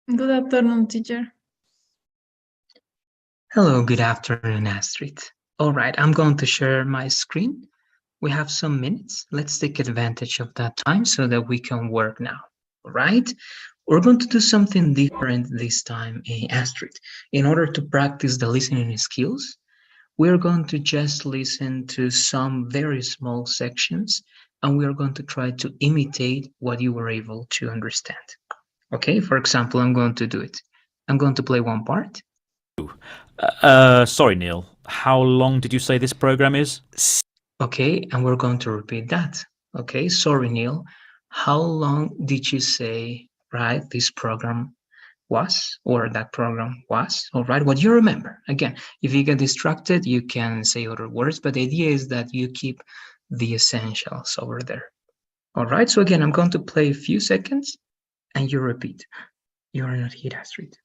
Good afternoon, teacher. Hello, good afternoon, Astrid. All right, I'm going to share my screen. We have some minutes. Let's take advantage of that time so that we can work now. All right, we're going to do something different this time, Astrid. In order to practice the listening skills, we're going to just listen to some very small sections and we are going to try to imitate what you were able to understand. Okay, for example, I'm going to do it. I'm going to play one part. Sorry, Neil. How long did you say this program is? Okay, and we're going to repeat that. Okay, sorry, Neil. How long did you say, right, this program was, or that program was? All right, what you remember. Again, if you get distracted, you can say other words, but the idea is that you keep the essentials over there. All right, so again, I'm going to play a few seconds and you repeat. You are not here, Astrid.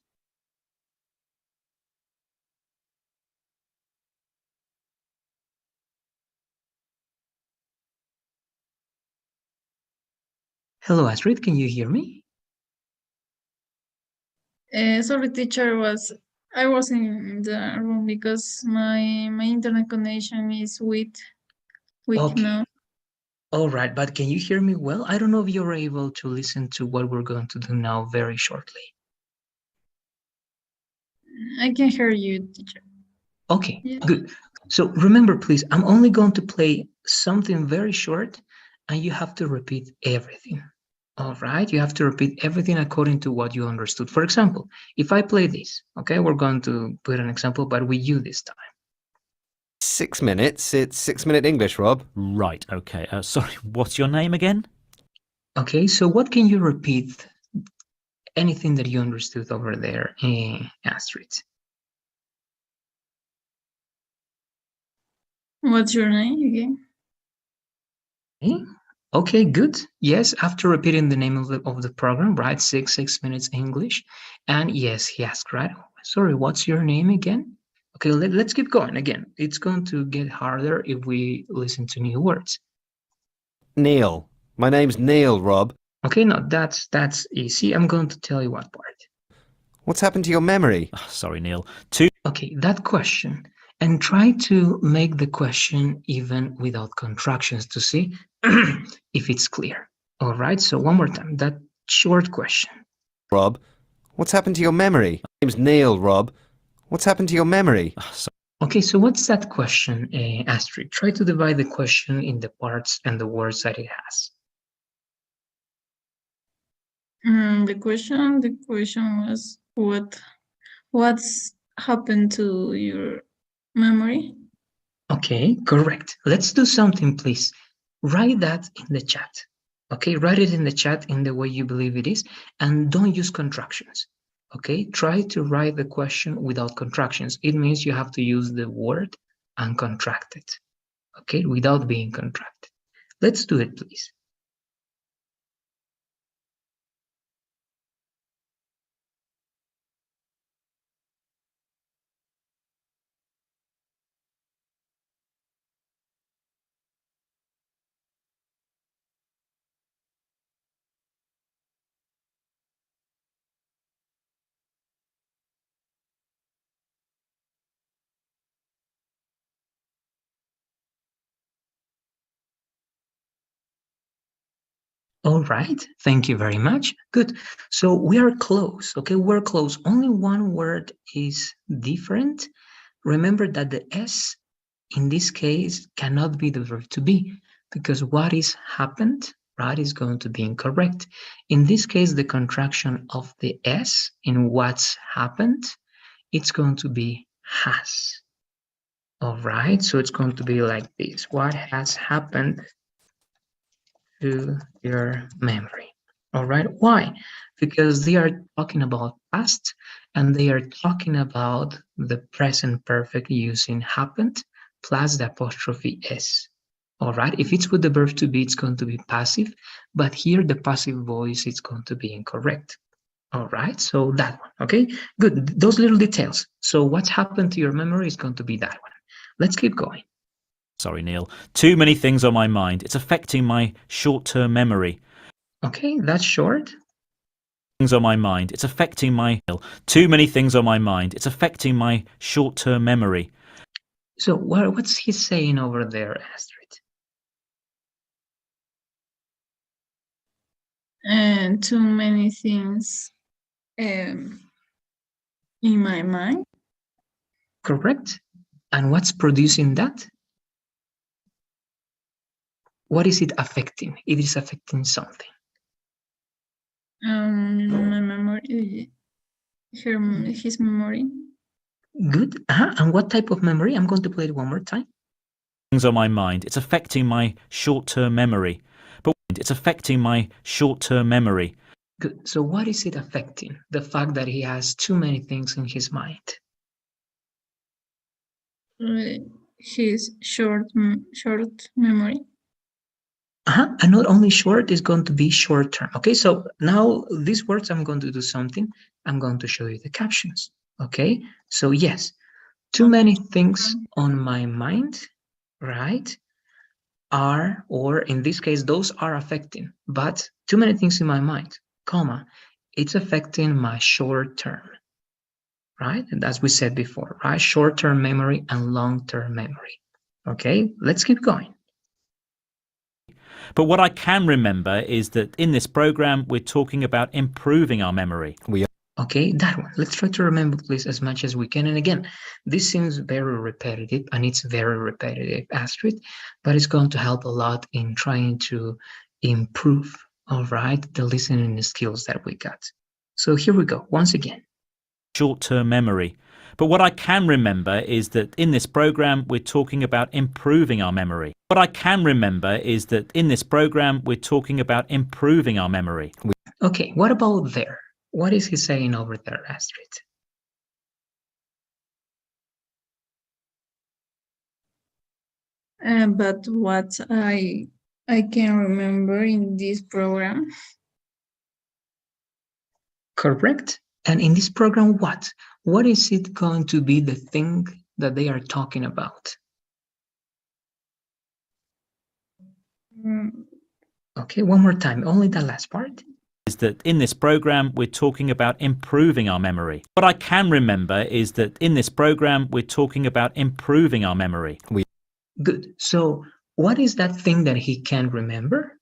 Hello, Astrid, can you hear me? Sorry, teacher. I was in the room because my internet connection is weak Okay. now. All right, but can you hear me well? I don't know if you're able to listen to what we're going to do now very shortly. I can hear you, teacher. Okay, Yeah. good. So remember, please, I'm only going to play something very short and you have to repeat everything. All right, you have to repeat everything according to what you understood. For example, if I play this, okay, we're going to put an example, but with you this time. 6 minutes. It's 6-minute English, Rob. Right, okay. Sorry, what's your name again? Okay, so what can you repeat? Anything that you understood over there, Astrid? What's your name again? Okay. Okay, good. Yes, after repeating the name of the program, right? 6 minutes English. And yes, he asked, right? Sorry, what's your name again? Okay, let's keep going again. It's going to get harder if we listen to new words. Neil. My name's Neil, Rob. Okay, no, that's easy. I'm going to tell you what part. What's happened to your memory? Sorry, Neil. Okay, that question. And try to make the question even without contractions to see if it's clear. All right, so one more time, that short question. Rob. What's happened to your memory? My name's Neil, Rob. What's happened to your memory? Okay, so what's that question, Astrid? Try to divide the question in the parts and the words that it has. The question was what's happened to your memory? Okay, correct. Let's do something, please. Write that in the chat. Okay, write it in the chat in the way you believe it is, and don't use contractions. Okay, try to write the question without contractions. It means you have to use the word and contract it. Okay, without being contracted. Let's do it, please. All right, thank you very much. Good. So we are close, okay? We're close. Only one word is different. Remember that the S in this case cannot be the verb to be because what is happened, right, is going to be incorrect. In this case, the contraction of the S in what's happened, it's going to be has. All right, so it's going to be like this. What has happened to your memory? All right, why? Because they are talking about past and they are talking about the present perfect using happened plus the apostrophe s. All right, if it's with the verb to be, it's going to be passive, but here the passive voice is going to be incorrect. All right, so that one, okay? Good, those little details. So what's happened to your memory is going to be that one. Let's keep going. Sorry, Neil. Too many things on my mind. It's affecting my short-term memory. Okay, that's short. things on my mind. It's affecting my too many things on my mind. It's affecting my short-term memory. So what's he saying over there, Astrid? And too many things in my mind. Correct? And what's producing that? What is it affecting? It is affecting something. My memory, his memory. Good. And what type of memory? I'm going to play it one more time. Things on my mind. It's affecting my short-term memory. But it's affecting my short-term memory. Good. So what is it affecting? The fact that he has too many things in his mind. His short memory. And not only short, it's going to be short term. Okay, so now these words, I'm going to do something. I'm going to show you the captions. Okay, so yes, too many things on my mind, right, are, or in this case, those are affecting, but too many things in my mind, comma, it's affecting my short term, right? And as we said before, right, short-term memory and long-term memory. Okay, let's keep going. But what I can remember is that in this program, we're talking about improving our memory. Okay, that one. Let's try to remember, please, as much as we can. And again, this seems very repetitive, and it's very repetitive, Astrid, but it's going to help a lot in trying to improve, all right, the listening skills that we got. So here we go, once again. Short-term memory. But what I can remember is that in this program, we're talking about improving our memory. What I can remember is that in this program, we're talking about improving our memory. Okay, what about there? What is he saying over there, Astrid? But what I can remember in this program. Correct. And in this program, what? What is it going to be the thing that they are talking about? Okay, one more time, only the last part. Is that in this program, we're talking about improving our memory. What I can remember is that in this program, we're talking about improving our memory. Good. So what is that thing that he can remember?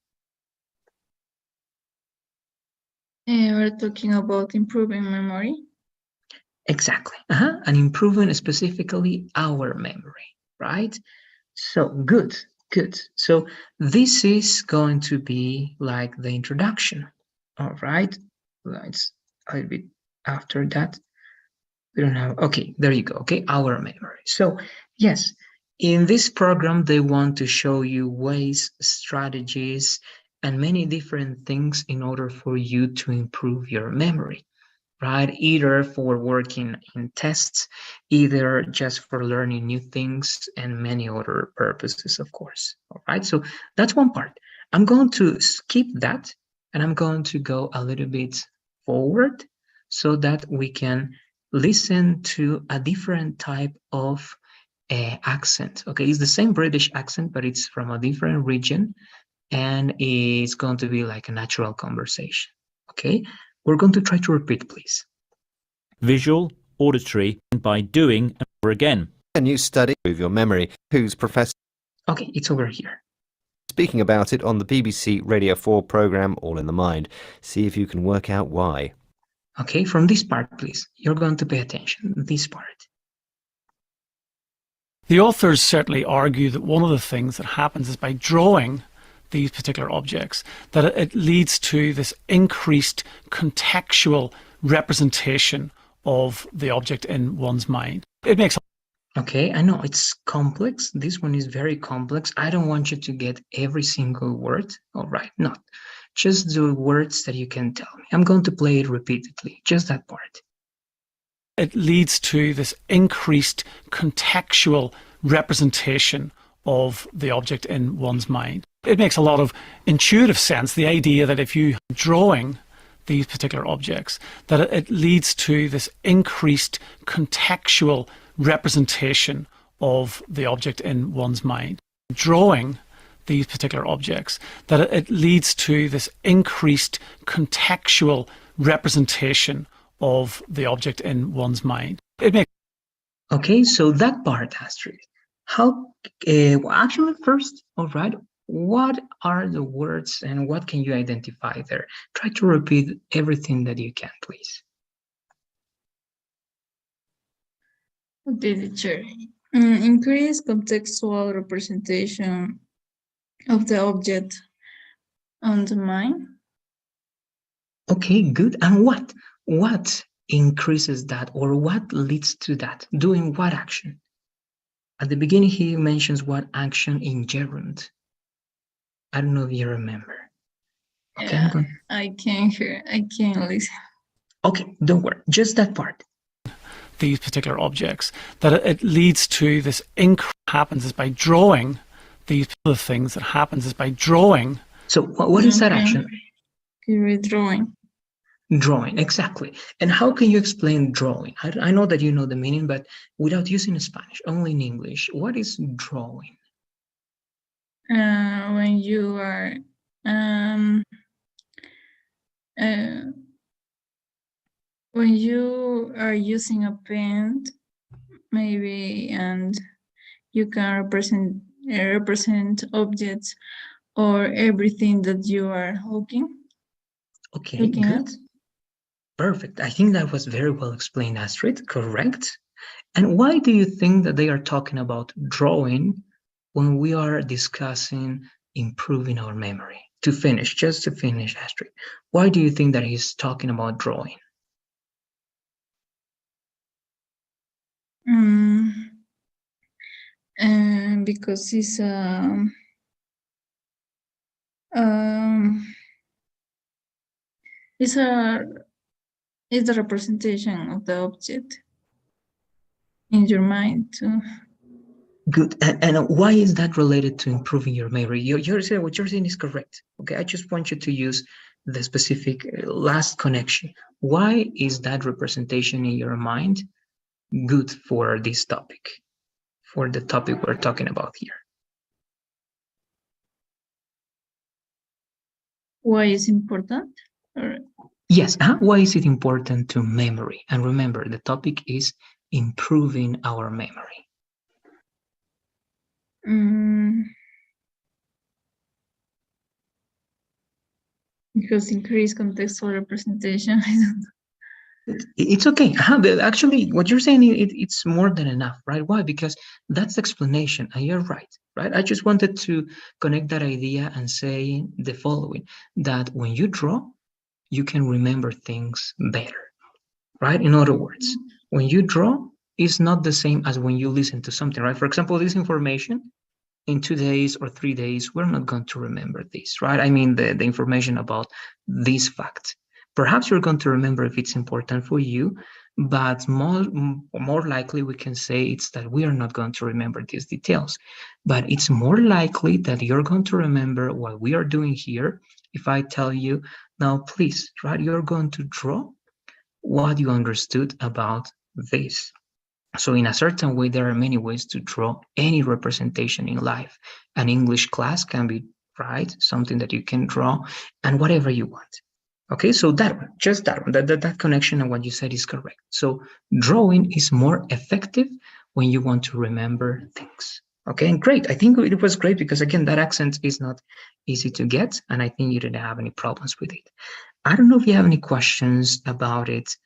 We're talking about improving memory. Exactly. And improving specifically our memory, right? So good. So this is going to be like the introduction. All right. Let's a little bit after that. We don't have, okay, there you go. Okay, our memory. So yes, in this program, they want to show you ways, strategies, and many different things in order for you to improve your memory, right? Either for working in tests, either just for learning new things, and many other purposes, of course. All right, so that's one part. I'm going to skip that, and I'm going to go a little bit forward so that we can listen to a different type of accent. Okay, it's the same British accent, but it's from a different region, and it's going to be like a natural conversation. Okay, we're going to try to repeat, please. Visual, auditory, and by doing over again. A new study of your memory. Who's Professor? Okay, it's over here. Speaking about it on the BBC Radio 4 programme All in the Mind. See if you can work out why. Okay, from this part, please. You're going to pay attention. This part. The authors certainly argue that one of the things that happens is by drawing these particular objects, that it leads to this increased contextual representation of the object in one's mind. It makes. Okay, I know it's complex. This one is very complex. I don't want you to get every single word. All right, not. Just the words that you can tell me. I'm going to play it repeatedly, just that part. It leads to this increased contextual representation of the object in one's mind. It makes a lot of intuitive sense, the idea that if you are drawing these particular objects, that it leads to this increased contextual representation of the object in one's mind. Drawing these particular objects, that it leads to this increased contextual representation of the object in one's mind. It makes Okay, so that part, Astrid. How, well, actually, first, all right, what are the words and what can you identify there? Try to repeat everything that you can, please. Okay, teacher. Increase contextual representation of the object on the mind. Okay, good. And what? What increases that or what leads to that? Doing what action? At the beginning, he mentions what action in gerund. I don't know if you remember. Okay, I'm Yeah, going. I can't hear. I can't listen. Okay, don't worry. Just that part. these particular objects, that it leads to this happens is by drawing these other things that happens is by drawing. So what is that Okay. action? Redrawing. Drawing, exactly. And how can you explain drawing? I know that you know the meaning, but without using Spanish, only in English. What is drawing? When you are when you are using a pen, maybe, and you can represent objects or everything that you are looking Okay, good. at. Perfect. I think that was very well explained, Astrid. Correct. And why do you think that they are talking about drawing when we are discussing improving our memory? Just to finish, Astrid, why do you think that he's talking about drawing? Because it's it's the representation of the object in your mind too. Good. And why is that related to improving your memory? You're saying what you're saying is correct. Okay, I just want you to use the specific last connection. Why is that representation in your mind good for this topic, for the topic we're talking about here? Why is important? Or Yes. Why is it important to memory? And remember, the topic is improving our memory. Because increased contextual representation. I don't know. It's okay. But actually, what you're saying, it's more than enough, right? Why? Because that's the explanation, and you're right? I just wanted to connect that idea and say the following, that when you draw, you can remember things better, right? In other words, when you draw, it's not the same as when you listen to something, right? For example, this information, in 2 days or 3 days, we're not going to remember this, right? I mean, the information about this fact. Perhaps you're going to remember if it's important for you, but more likely we can say it's that we are not going to remember these details. But it's more likely that you're going to remember what we are doing here if I tell you, now please, right, you're going to draw what you understood about this. So in a certain way, there are many ways to draw any representation in life. An English class can be, right, something that you can draw, and whatever you want. Okay, so that one, just that one, that connection and what you said is correct. So drawing is more effective when you want to remember things. Okay, and great. I think it was great because, again, that accent is not easy to get, and I think you didn't have any problems with it. I don't know if you have any questions about it,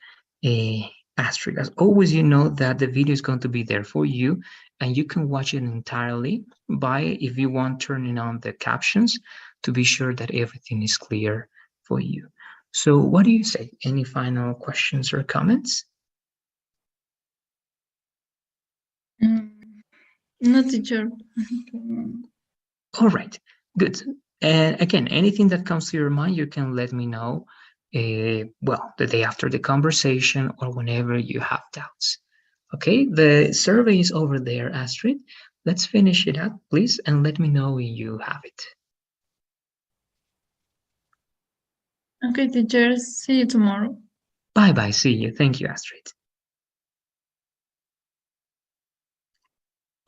Astrid. As always, you know that the video is going to be there for you, and you can watch it entirely by, if you want, turning on the captions to be sure that everything is clear for you. So what do you say? Any final questions or comments? No, teacher. All right, good. And again, anything that comes to your mind, you can let me know, well, the day after the conversation or whenever you have doubts. Okay, the survey is over there, Astrid. Let's finish it up, please, and let me know when you have it. Okay, teacher. See you tomorrow. Bye-bye, see you. Thank you, Astrid.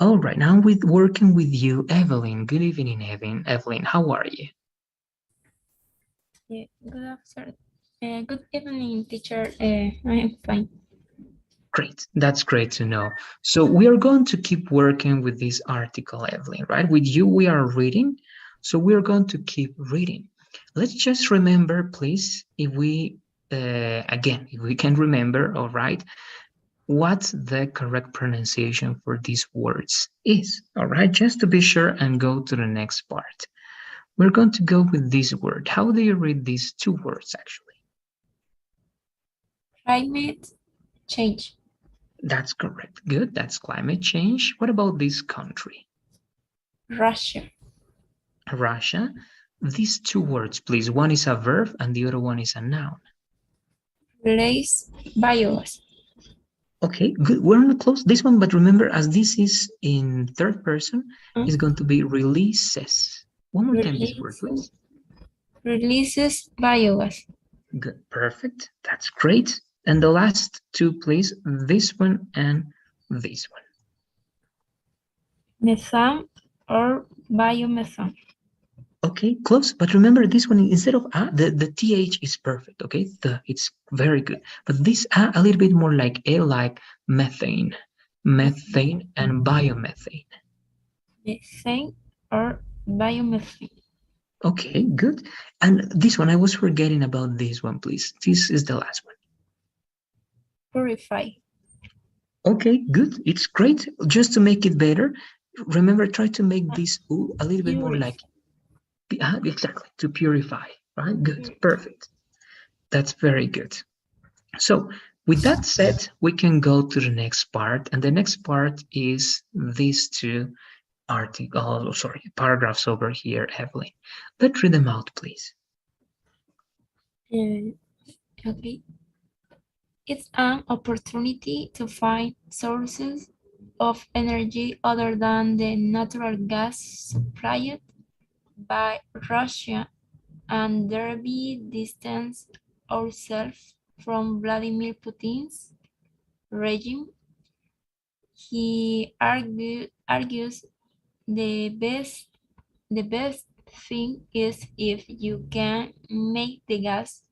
All right, now with working with you, Evelyn. Good evening, Evelyn. Evelyn, how are you? Yeah, good afternoon. Good evening, teacher. I am fine. Great, that's great to know. So we are going to keep working with this article, Evelyn, right? With you, we are reading, so we are going to keep reading. Let's just remember, please, if we, again, if we can remember, all right, what the correct pronunciation for these words is, all right? Just to be sure and go to the next part. We're going to go with this word. How do you read these two words, actually? Climate change. That's correct. Good. That's climate change. What about this country? Russia. Russia. These two words, please. One is a verb and the other one is a noun. Release biogas. Okay, good. We're not close this one, but remember, as this is in third person, it's going to be releases. One more time this word, please. Releases biogas. Good. Perfect. That's great. And the last two, please. This one and this one. Methane or biomethane. Okay, close. But remember, this one, instead of the th is perfect. Okay, it's very good. But this a little bit more like like methane, methane and biomethane. Methane or biomethane. Okay, good. And this one, I was forgetting about this one, please. This is the last one. Purify. Okay, good. It's great. Just to make it better, remember, try to make this a little bit more like exactly, to purify, right? Good, perfect. That's very good. So with that said, we can go to the next part, and the next part is these two paragraphs over here, Evelyn. Let's read them out, please. Okay. It's an opportunity to find sources of energy other than the natural gas supplied by Russia and thereby distance ourselves from Vladimir Putin's regime. He argues the best thing is if you can make the gas,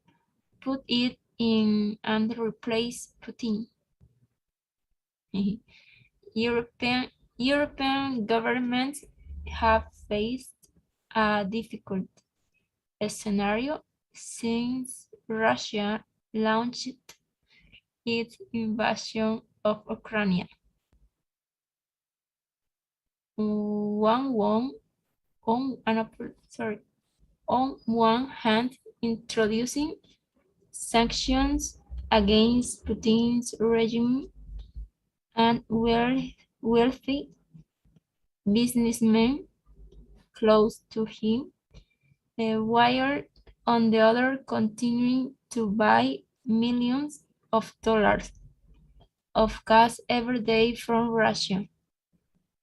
put it in and replace Putin. European governments have faced a difficult scenario since Russia launched its invasion of Ukraine. On one hand, introducing sanctions against Putin's regime and wealthy businessmen close to him, while on the other continuing to buy millions of dollars of gas every day from Russia.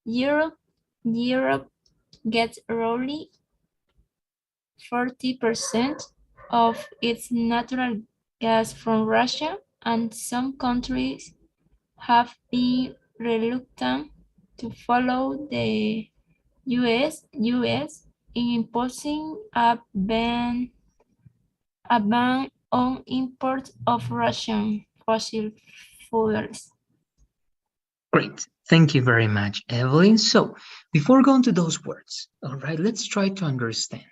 Europe gets roughly 40% of its natural gas from Russia, and some countries have been reluctant to follow the US in imposing a ban on import of Russian fossil fuels. Great. Thank you very much, Evelyn. So before going to those words, all right, let's try to understand.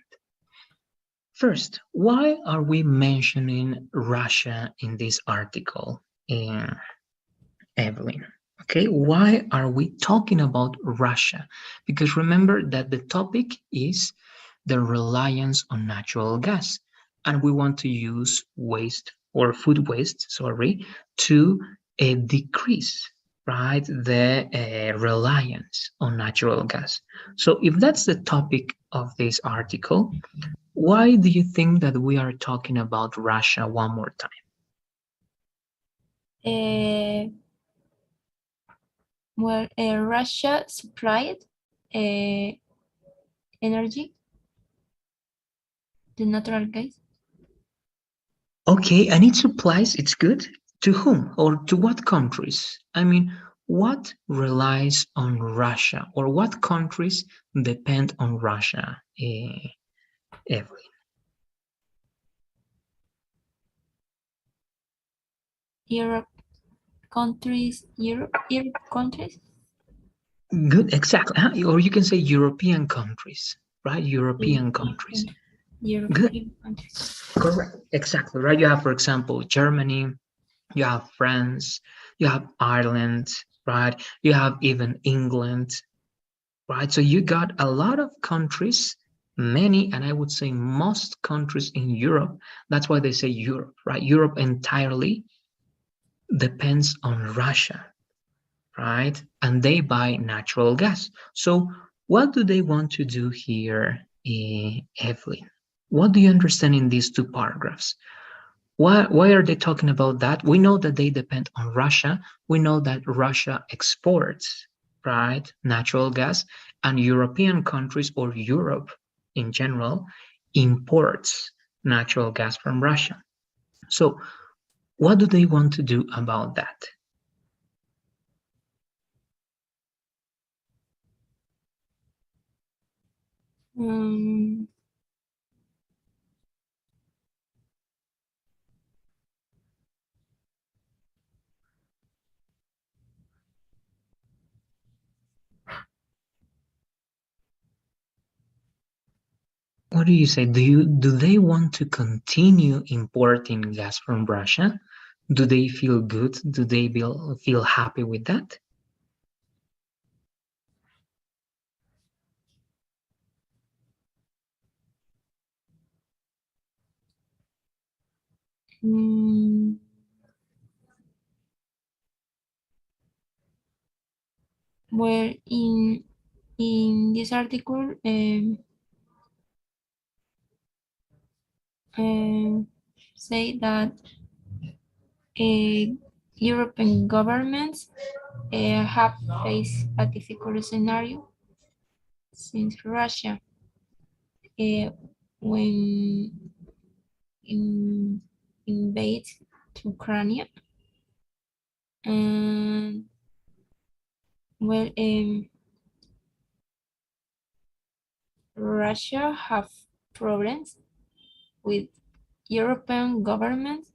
First, why are we mentioning Russia in this article, Evelyn? Okay, why are we talking about Russia? Because remember that the topic is the reliance on natural gas, and we want to use food waste, to decrease, right, the reliance on natural gas. So if that's the topic of this article, why do you think that we are talking about Russia one more time? Russia supplied energy, the natural gas. Okay, and it supplies, it's good. To whom or to what countries? I mean, what relies on Russia or what countries depend on Russia, Evelyn? Europe Europe countries. Good, exactly. Or you can say European countries, right? European countries. Good, European countries. correct, exactly, right? You have, for example, Germany, you have France, you have Ireland, right? You have even England, right? So you got a lot of countries, many, and I would say most countries in Europe. That's why they say Europe, right? Europe entirely depends on Russia, right? And they buy natural gas. So what do they want to do here, Evelyn? What do you understand in these two paragraphs? Why are they talking about that? We know that they depend on Russia. We know that Russia exports, right, natural gas, and European countries or Europe in general imports natural gas from Russia. So what do they want to do about that? Um, What do you say? Do they want to continue importing gas from Russia? Do they feel good? Do they feel happy with that? mm, where in this article say that European governments have faced a difficult scenario since Russia when in, invades Ukraine, and well, Russia have problems with European governments,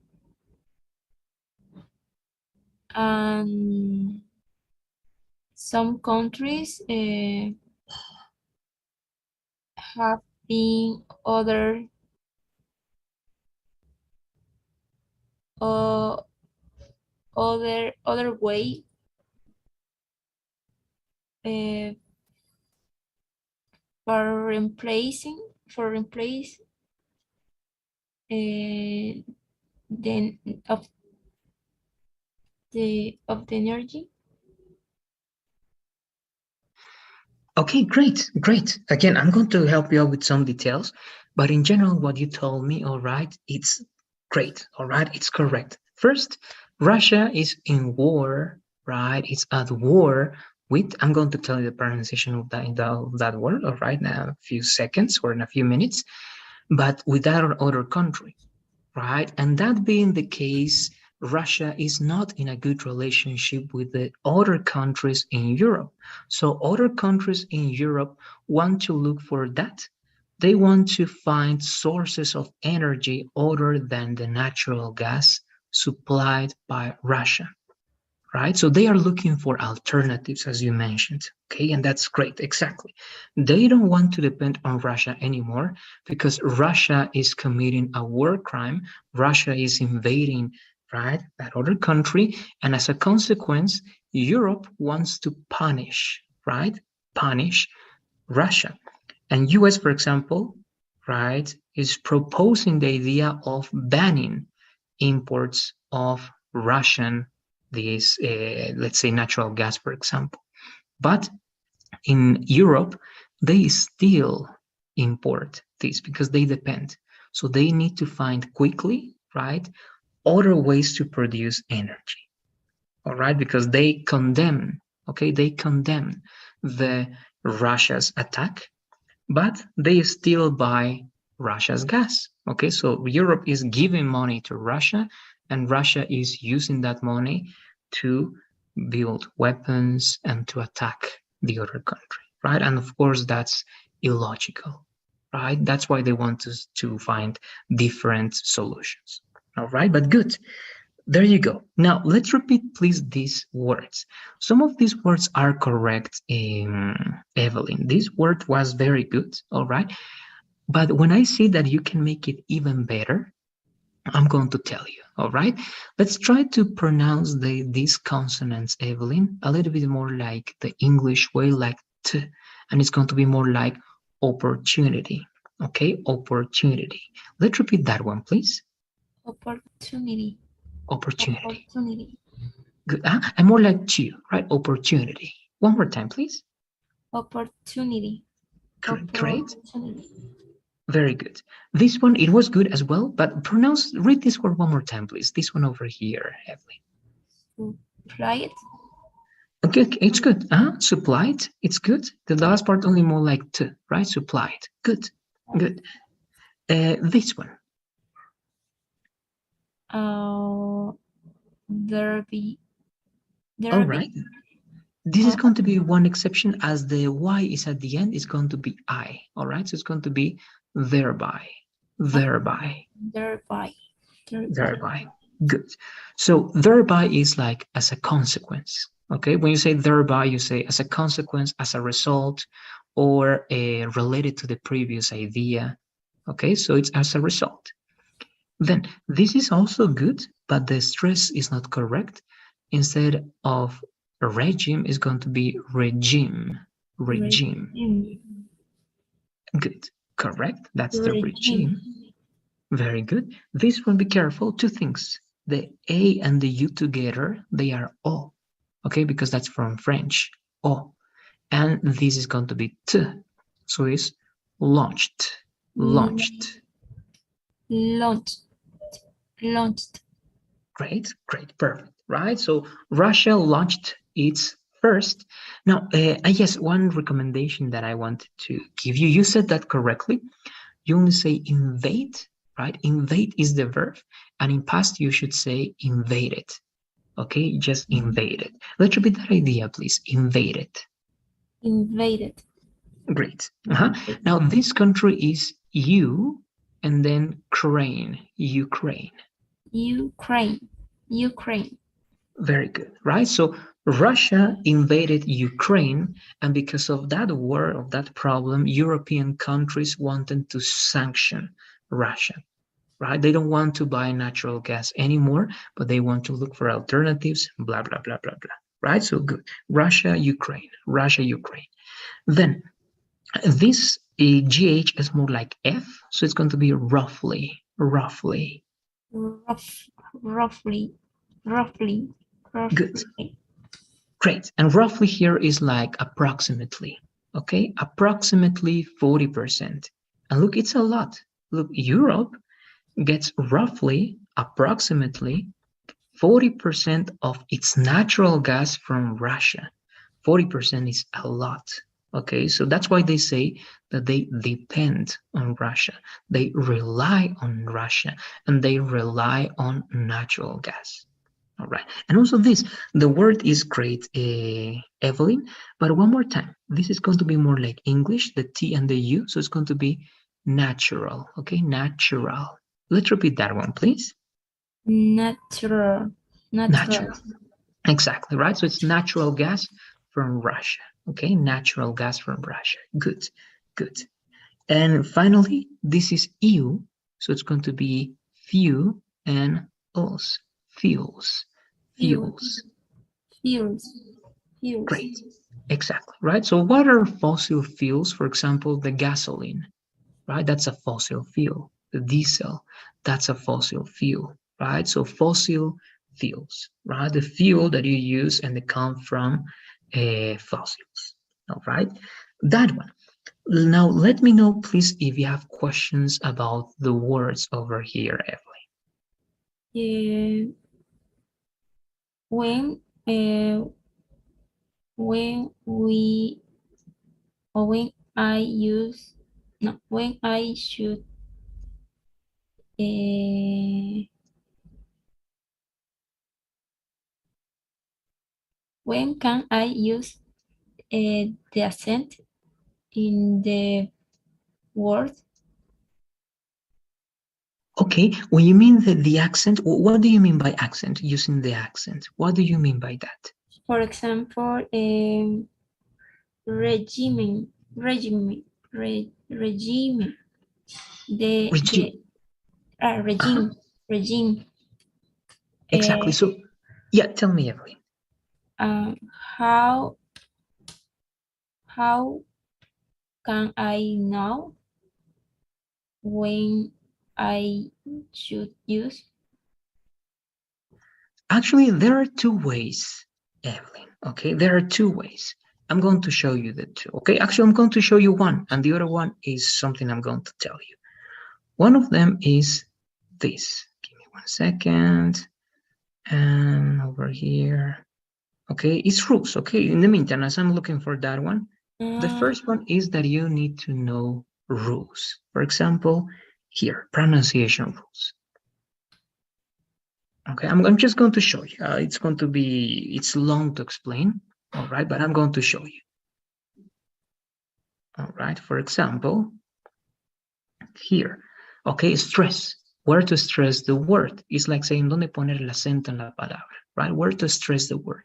and some countries have been uh, other way uh, for replace the of the energy. Okay, great, great. Again, I'm going to help you out with some details, but in general, what you told me, all right, it's great, all right, it's correct. First, Russia is in war, right? It's at war with, I'm going to tell you the pronunciation of that word, all right, now a few seconds or in a few minutes, but with that other country, right? And that being the case, Russia is not in a good relationship with the other countries in Europe. So other countries in Europe want to look for that. They want to find sources of energy other than the natural gas supplied by Russia, right? So they are looking for alternatives, as you mentioned, okay? And that's great, exactly. They don't want to depend on Russia anymore because Russia is committing a war crime. Russia is invading, right, that other country. And as a consequence, Europe wants to punish, right? Punish Russia. And US, for example, right, is proposing the idea of banning imports of Russian, this, let's say, natural gas, for example. But in Europe, they still import this because they depend. So they need to find quickly, right, other ways to produce energy. All right, because they condemn, okay, they condemn the Russia's attack, but they still buy Russia's gas. Okay, so Europe is giving money to Russia, and Russia is using that money to build weapons and to attack the other country, right? And of course, that's illogical, right? That's why they want us to find different solutions. All right, but good. There you go. Now let's repeat, please, these words. Some of these words are correct, Evelyn. This word was very good, all right? But when I see that you can make it even better, I'm going to tell you, all right? Let's try to pronounce these consonants, Evelyn, a little bit more like the English way, like T, and it's going to be more like opportunity, okay? Opportunity. Let's repeat that one, please. Opportunity. Opportunity. Opportunity. Good. And more like two, right? Opportunity. One more time, please. Opportunity. Great. Opportunity. Very good. This one, it was good as well, but read this word one more time, please. This one over here, Evelyn. Supplied. Okay, it's good. Supplied, it's good. The last part only more like to, right? Supplied. Good, good. This one. Derby. All right. This is going to be one exception, as the Y is at the end, is going to be I. All right, so it's going to be thereby, thereby, Thereby. thereby. Good. So thereby is like as a consequence. Okay, when you say thereby, you say as a consequence, as a result, or related to the previous idea. Okay, so it's as a result. Then this is also good, but the stress is not correct. Instead of regime, is going to be regime. Regime. Good. Correct. That's the regime. Very good. This one, be careful. Two things. The A and the U together, they are O. Okay, because that's from French. O. And this is going to be T. So it's launched. Launched. Launched. Launched. Great, great, perfect, right? So Russia launched its first. Now, I guess one recommendation that I wanted to give you, you said that correctly. You only say invade, right? Invade is the verb, and in past you should say invaded. Okay, just invaded. Let's repeat that idea, please. Invaded. Invaded. Great. Now this country is U, and then Ukraine. Ukraine. Ukraine. Very good, right? So Russia invaded Ukraine, and because of that war, of that problem, European countries wanted to sanction Russia, right? They don't want to buy natural gas anymore, but they want to look for alternatives, blah, blah, blah, blah, blah, right? So good. Russia, Ukraine, Russia, Ukraine. Then this GH is more like F, so it's going to be roughly, roughly. Roughly. Good. Great. And roughly here is like approximately. Okay, approximately 40%. And look, it's a lot. Look, Europe gets roughly, approximately 40% of its natural gas from Russia. 40% is a lot. Okay, so that's why they say that they depend on Russia. They rely on Russia, and they rely on natural gas. All right, and also this, the word is great, Evelyn, but one more time. This is going to be more like English, the T and the U, so it's going to be natural, okay, natural. Let's repeat that one, please. Natural. Exactly, right? So it's natural gas from Russia, okay, natural gas from Russia. Good, good. And finally, this is EU, so it's going to be few and us, fuels. Great, exactly, right? So what are fossil fuels? For example, the gasoline, right? That's a fossil fuel. The diesel, that's a fossil fuel, right? So fossil fuels, right? The fuel that you use and they come from fossils, all right? That one. Now, let me know, please, if you have questions about the words over here, Evelyn. When I should when can I use the accent in the word? Okay, when you mean the accent, what do you mean by accent, using the accent? What do you mean by that? For example, regime, regime, regime, Regime. Uh-huh. regime. Exactly. So, yeah, tell me, Evelyn. Uh, how how can I know when I should use? Actually, there are two ways, Evelyn. Okay, there are two ways. I'm going to show you the two. Okay, actually, I'm going to show you one, and the other one is something I'm going to tell you. One of them is this. Give me 1 second. And over here. Okay, it's rules. Okay, in the meantime, as I'm looking for that one, the first one is that you need to know rules. For example, here, pronunciation rules. Okay, I'm just going to show you. It's long to explain, all right, but I'm going to show you. All right, for example, here, okay, stress. Where to stress the word. It's like saying, ¿dónde poner el acento en la palabra, right? Where to stress the word.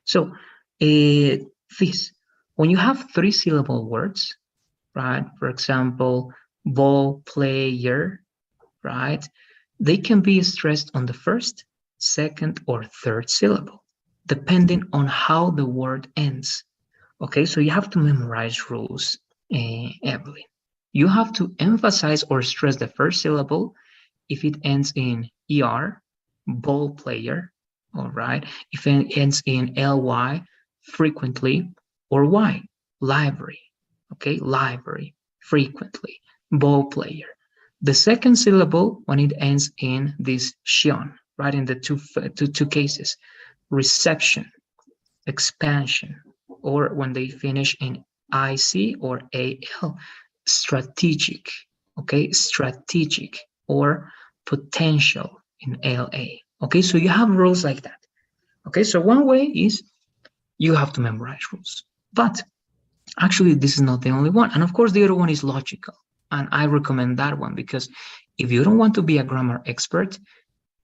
So, this, when you have 3-syllable words, right? For example, ball player, right? They can be stressed on the first, second, or third syllable, depending on how the word ends. Okay, so you have to memorize rules, Evelyn. You have to emphasize or stress the first syllable if it ends in ER, ball player, all right? If it ends in LY, frequently, or Y, library, okay? Library, frequently, ball player. The second syllable, when it ends in this shion, right, in the two cases, reception, expansion, or when they finish in IC or AL, strategic, okay, strategic, or potential in LA. Okay, so you have rules like that. Okay, so one way is you have to memorize rules, but actually this is not the only one. And of course, the other one is logical. And I recommend that one because if you don't want to be a grammar expert,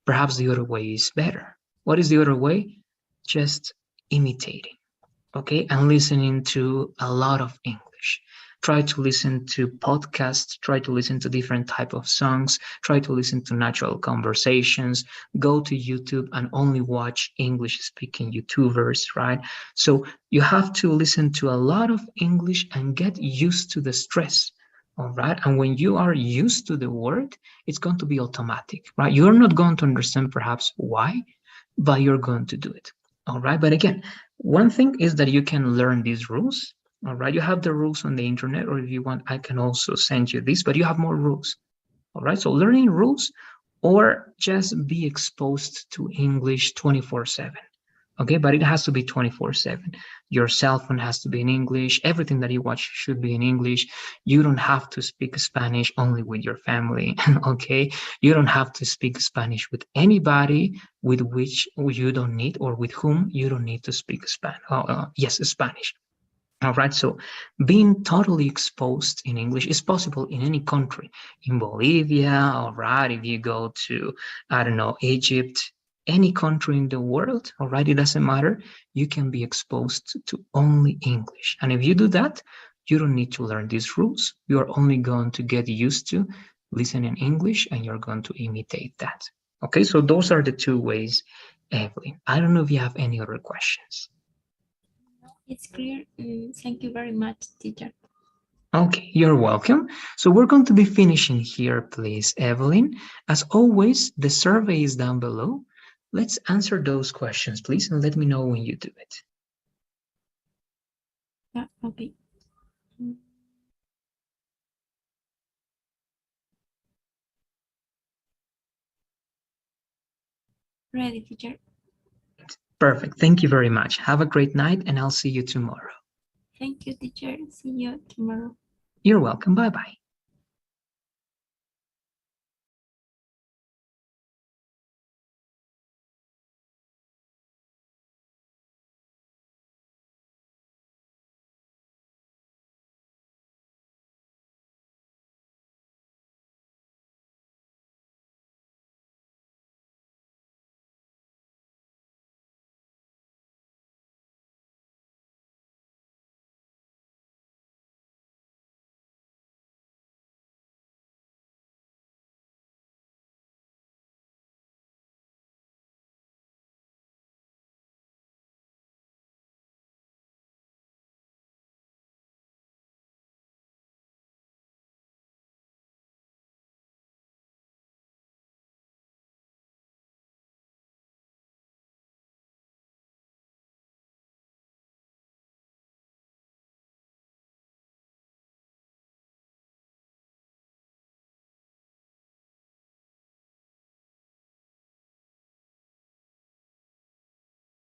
perhaps the other way is better. What is the other way? Just imitating, okay, and listening to a lot of English. Try to listen to podcasts, try to listen to different type of songs, try to listen to natural conversations, go to YouTube and only watch English speaking YouTubers, right? So you have to listen to a lot of English and get used to the stress. All right. And when you are used to the word, it's going to be automatic, right? You're not going to understand perhaps why, but you're going to do it. All right. But again, one thing is that you can learn these rules. All right. You have the rules on the internet, or if you want, I can also send you this, but you have more rules. All right. So learning rules or just be exposed to English 24/7. Okay, but it has to be 24/7. Your cell phone has to be in English. Everything that you watch should be in English. You don't have to speak Spanish only with your family. Okay, you don't have to speak Spanish with anybody with which you don't need or with whom you don't need to speak Spanish. All right, so being totally exposed in English is possible in any country. In Bolivia, all right, if you go to, I don't know, Egypt, any country in the world, all right, it doesn't matter. You can be exposed to only English. And if you do that, you don't need to learn these rules. You're only going to get used to listening English and you're going to imitate that. Okay, so those are the two ways, Evelyn. I don't know if you have any other questions. It's clear. Thank you very much, teacher. Okay, you're welcome. So we're going to be finishing here, please, Evelyn. As always, the survey is down below. Let's answer those questions, please, and let me know when you do it. Yeah, okay. Ready, teacher. Perfect. Thank you very much. Have a great night, and I'll see you tomorrow. Thank you, teacher. See you tomorrow. You're welcome. Bye-bye.